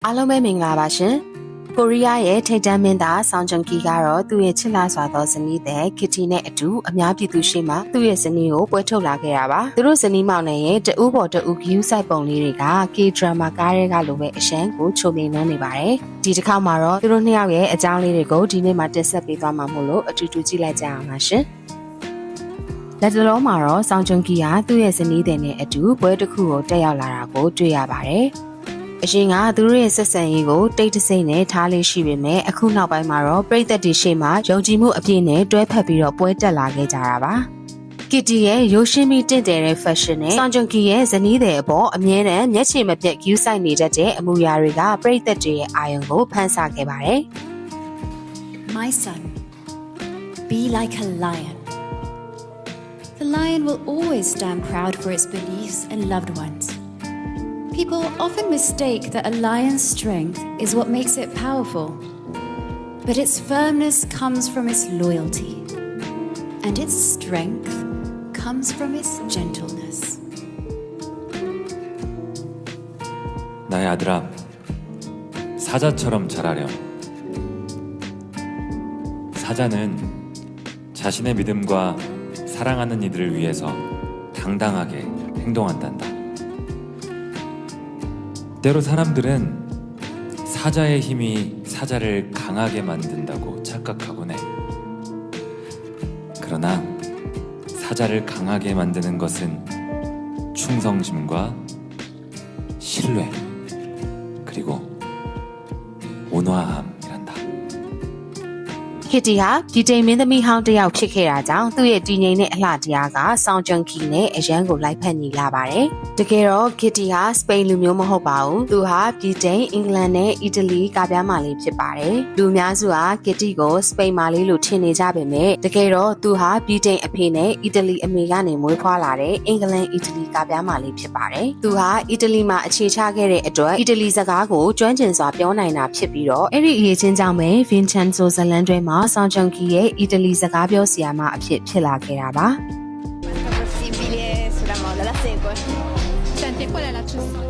အားလုံးပဲမင်္ဂလာပါရှင်ကိုရီးယားရဲ့ထိပ်တန်းမင်းသားဆောင်းဂျွန်ကီကတော့သူ့ရဲ့ချစ်လာစွာသောဇနီးတဲ့ကစ်တီနဲ့အတူအများပြည်သူရှေ့မှာသူ့ရဲ့ဇနီးကိုပွဲထုတ်လာခဲ့တာပါသူတို့ဇနီးမောင်နှံရဲ့တဦးပေါ်တဦးဂယူးဆိုင်ပုံလေးတွေက K-drama ကားတွေကလိုပဲအရှမ်းကိုချုံမြင်နေပါတယ်ဒီတစ်ခါမှာတော့သူတို့နှစ်ယောက်ရဲ့အကြောင်းလေးတွေကိုဒီနေ့မှာတင်ဆက်ပေးသွားမှာမို့လို့အတူတူကြည့်လိုက်ကြအောင်ပါရှင်လက်တလုံးမှာတော့ဆောင်းဂျွန်ကီကသူ့ရဲ့ဇနီးတဲ့နဲ့အတူပွဲတစ်ခုကိုတက်ရောက်လာတာကိုတွေ့ရပါတယ်အရင်ကသူတို့ရဲ့ဆက်ဆံရေးကိုတိတ်တဆိတ်နဲ့ထားလေးရှိပေမဲ့အခုနောက်ပိုင်းမှာတော့ပြည်သက်တွေရှေ့မှာယုံကြည်မှုအပြည့်နဲ့တွဲဖက်ပြီးတော့ပွဲတက်လာခဲ့ကြတာပါကစ်တီရဲ့ရိုးရှင်းပြီးတင့်တယ်တဲ့ fashion နဲ့ဆောင်းဂျွန်ကီရဲ့ဇနီးတဲ့အပေါ်အမြဲတမ်းမျက်ခြေမပြတ်ဂယူးဆိုင်နေတတ်တဲ့အမူအရာတွေကပြည်သက်တွေရဲ့အာရုံကိုဖန်ဆခဲ့ပါတယ် My son, be like a lion. The lion will always stand proud for its beliefs and loved ones.People often mistake that a lion's strength is what makes it powerful, but its firmness comes from its loyalty, and its strength comes from its gentleness. 나의 아들아, 사자처럼 자라렴. 사자는 자신의 믿음과 사랑하는 이들을 위해서 당당하게 행동한단다. 때로 사람들은 사자의 힘이 사자를 강하게 만든다고 착각하곤 해. 그러나 사자를 강하게 만드는 것은 충성심과 신뢰 그리고 온화함이란다. ကစ်တီဟာဒီတိမ်မင်းသမီးဟောင်းတစ်ယောက်ဖြစ်ခဲ့တာကြောင့်သူ့ရဲ့တည်ငြိမ်တဲ့အလှတရားကဆောင်းဂျွန်ကီနဲ့အရန်ကိုလိုက်ဖက်ညီလာပါတယ်။တကယ်တော့ကစ်တီဟာစပိန်လူမျိုးမဟုတ်ပါဘူး။သူဟာဗြိတိန်၊အင်္ဂလန်နဲ့အီတလီကပြားမာလေးဖြစ်ပါတယ်။လူအများစုဟာကစ်တီကိုစပိန်မာလေးလို့ထင်နေကြပေမဲ့တကယ်တော့သူဟာဗြိတိန်အဖေနဲ့အီတလီအမေကနေမွေးဖွားလာတဲ့အင်္ဂလန်အီတလီကပြားမာလေးဖြစ်ပါတယ်။သူဟာအီတလီမှာအခြေချခဲ့တဲ့အတွက်အီတလီစကားကိုကျွမ်းကျင်စွာပြောနိုင်တာဖြစ်ပြီးတော့အဲ့ဒီအရေးချင်းကြောင့်ပဲဗင်ချန်ဆိုဇလန်တွဲမှာဆောင်းဂျွန်ကီရဲ့အီတလီစကားပြောဆရာမအဖြစ်ဖြစ်လာခဲ့တာပါ possibile sulla moda, la segue. Senti, qual è l'accessorio?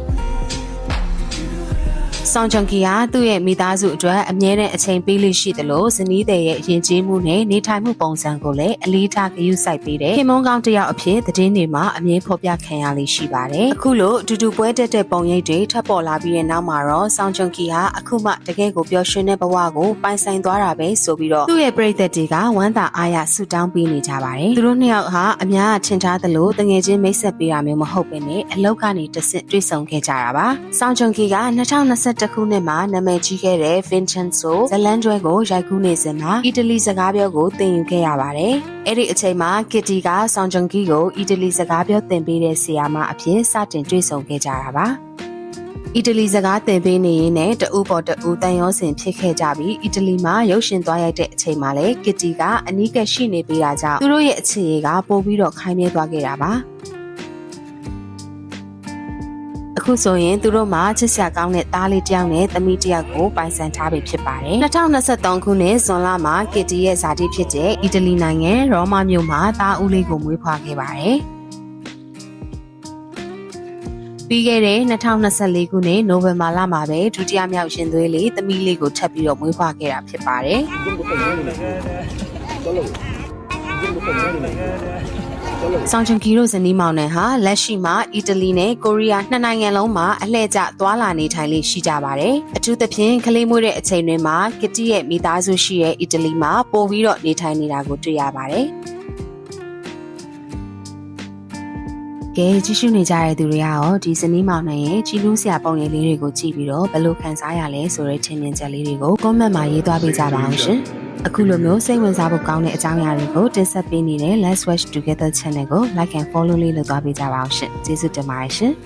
ဆောင်းဂျွန်ကီဟာသူ့ရဲ့မိသားစုအတွက်အမြဲတမ်းအချိန်ပေးလို့ရှိသလိုဇနီးတဲ့ရဲ့ယဉ်ကျေးမှုနဲ့နေထိုင်မှုပုံစံကိုလည်းအလေးထားဂရုစိုက်ပေးတဲ့ခင်မုန်းကောင်းတစ်ယောက်အဖြစ်သတင်းတွေမှာအမြဲဖော်ပြခံရလေးရှိပါတယ်။အခုလိုအတူတူပွဲတက်တဲ့ပုံရိပ်တွေထပ်ပေါ်လာပြီးတဲ့နောက်မှာတော့ဆောင်းဂျွန်ကီဟာအခုမှတကယ်ကိုပျော်ရွှင်တဲ့ဘဝကိုပိုင်ဆိုင်သွားတာပဲဆိုပြီးတော့သူ့ရဲ့ပရိသတ်တွေကဝမ်းသာအားရဆုတောင်းပေးနေကြပါတယ်။သူတို့နှစ်ယောက်ဟာအများကထင်ထားသလိုတငယ်ချင်းမိတ်ဆက်ပေးတာမျိုးမဟုတ်ဘဲနဲ့အလောက်ကနေတဆင့်တွေ့ဆုံခဲ့ကြတာပါ။ဆောင်းဂျွန်ကီက2021ခုနှစ်မှာနာမည်ကြီးခဲ့တဲ့ Vincenzo ဇလန်ကျွဲကိုရိုက်ကူးနေစဉ်မှာအီတလီစကားပြောကိုသင်ယူခဲ့ရပါတယ်။အဲ့ဒီအချိန်မှာကစ်တီကဆောင်းဂျွန်ကီကိုအီတလီစကားပြောသင်ပေးတဲ့ဆရာမအဖြစ်စတင်တွေ့ဆုံခဲ့ကြတာပါ။အီတလီစကားသင်ပေးနေရင်နဲ့တဦးပေါ်တဦးတန်ရောစင်ဖြစ်ခဲ့ကြပြီးအီတလီမှာရုပ်ရှင်သွားရိုက်တဲ့အချိန်မှာလည်းကစ်တီကအနီးကပ်ရှိနေပေးတာကြောင့်သူတို့ရဲ့အခြေအနေကပိုပြီးတော့ခိုင်မြဲသွားခဲ့တာပါ။အခုဆိုရင်သူတို့မှာချစ်စရာကောင်းတဲ့သားလေးတစ်ယောက်နဲ့သမီးတစ်ယောက်ကိုပိုင်ဆိုင်ထားပြီဖြစ်ပါတယ်2023ခုနှစ်ဇွန်လမှာကစ်တီရဲ့ဇာတိဖြစ်တဲ့အီတလီနိုင်ငံရောမမြို့မှာသားဦးလေးကိုမွေးဖွားခဲ့ပါတယ်ပြီးခဲ့တဲ့2024ခုနှစ်နိုဝင်ဘာလမှာပဲဒုတိယမြောက်ရှင်သွေးလေးသမီးလေးကိုထပ်ပြီးတော့မွေးဖွားခဲ့တာဖြစ်ပါတယ်ဆောင်းဂျွန်ကီတို့ဇနီးမောင်နှံဟာလက်ရှိမှာအီတလီနဲ့ကိုရီးယားနှစ်နိုင်ငံလုံးမှာအလှည့်ကျသွားလာနေထိုင်လေးရှိကြပါတယ်။အထူးသဖြင့်ကလေးမွေးတဲ့အချိန်တွေမှာကစ်တီရဲ့မိသားစုရှိတဲ့အီတလီမှာပို့ပြီးတော့နေထိုင်နေတာကိုတွေ့ရပါတယ်။ကဲကြည့်ရှုနေကြတဲ့သူတွေကရောဒီဇနီးမောင်နှံရဲ့ကြည်လူးစရာပုံရိပ်လေးတွေကိုကြည့်ပြီးတော့ဘယ်လိုခံစားရလဲဆိုတဲ့ထင်မြင်ချက်လေးတွေကို comment မှာရေးသွားပေးကြပါအောင်ရှင်။အခုလိုမျိုးစိတ်ဝင်စားဖို့ကောင်းတဲ့အကြောင်းအရာတွေကိုတင်ဆက်ပေးနေတဲ့ Let's Watch Together Channel ကို Like and Follow လေးလုပ်သွားပေးကြပါအောင်ရှင်။ကျေးဇူးတင်ပါတယ်ရှင်။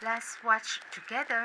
Let's watch together